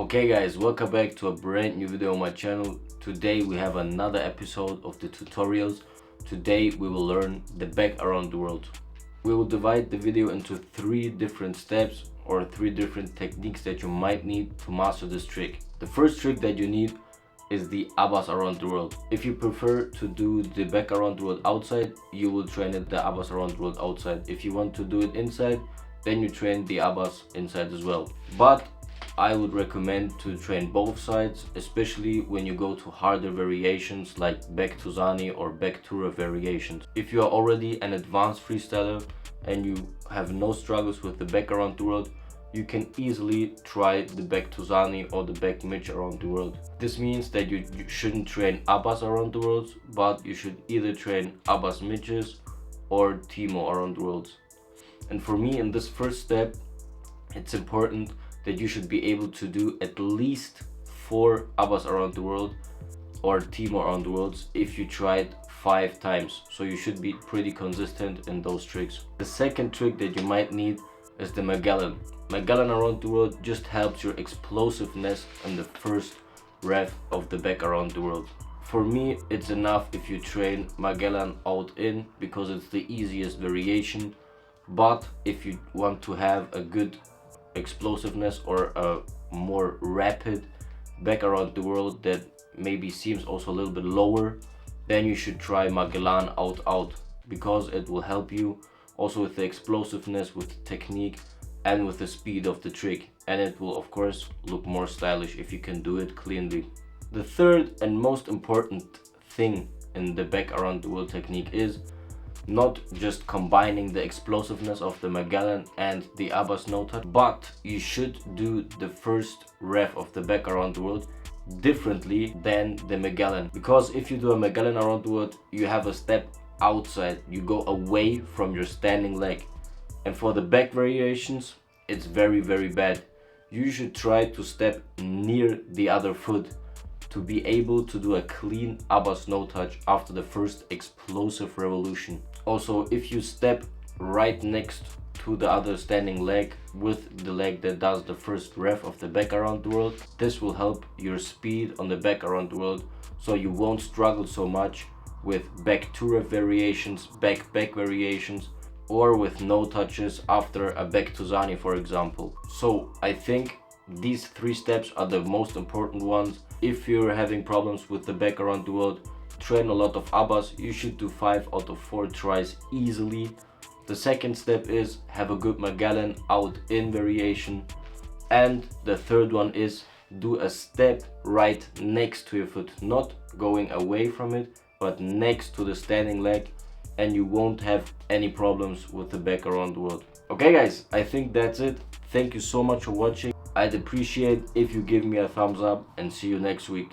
Okay guys, welcome back to a brand new video on my channel. Today we have another episode of the tutorials. Today we will learn the back around the world. We will divide the video into 3 different steps or 3 different techniques that you might need to master this trick. The first trick that you need is the Abbas around the world. If you prefer to do the back around the world outside, you will train it the Abbas around the world outside. If you want to do it inside, then you train the Abbas inside as well. But I would recommend to train both sides, especially when you go to harder variations like Beck-atw or Beck-atw variations. If you are already an advanced freestyler and you have no struggles with the back around the world, you can easily try the Beck-atw or the Beck-mitch around the world. This means that you shouldn't train Abbas around the world, but you should either train Abbas mitches or Timo around the world. And for me, in this first step, it's important that you should be able to do at least 4 Abbas around the world or Timo around the world if you tried 5 times. So you should be pretty consistent in those tricks. The second trick that you might need is the Magellan. Magellan around the world just helps your explosiveness in the first rev of the back around the world. For me, it's enough if you train Magellan out in because it's the easiest variation. But if you want to have a good explosiveness or a more rapid back around the world that maybe seems also a little bit lower, then you should try Magellan out because it will help you also with the explosiveness, with the technique and with the speed of the trick, and it will of course look more stylish if you can do it cleanly. The third and most important thing in the back around the world technique is not just combining the explosiveness of the Magellan and the Abbas no touch, but you should do the first rev of the back around the world differently than the Magellan. Because if you do a Magellan around the world, you have a step outside, you go away from your standing leg. And for the back variations, it's very bad. You should try to step near the other foot to be able to do a clean Abbas no touch after the first explosive revolution. Also, if you step right next to the other standing leg with the leg that does the first rev of the back around the world, this will help your speed on the back around the world, so you won't struggle so much with Beck-atw variations, back variations, or with no touches after a Beck-atw, for example. So I think these 3 steps are the most important ones. If you're having problems with the back around the world, train a lot of Abbas. You should do 5 out of 4 tries easily. The second step is have a good Magellan out in variation, and the third one is do a step right next to your foot, not going away from it but next to the standing leg, and you won't have any problems with the back around the world. Okay guys, I think that's it. Thank you so much for watching. I'd appreciate if you give me a thumbs up, and see you next week.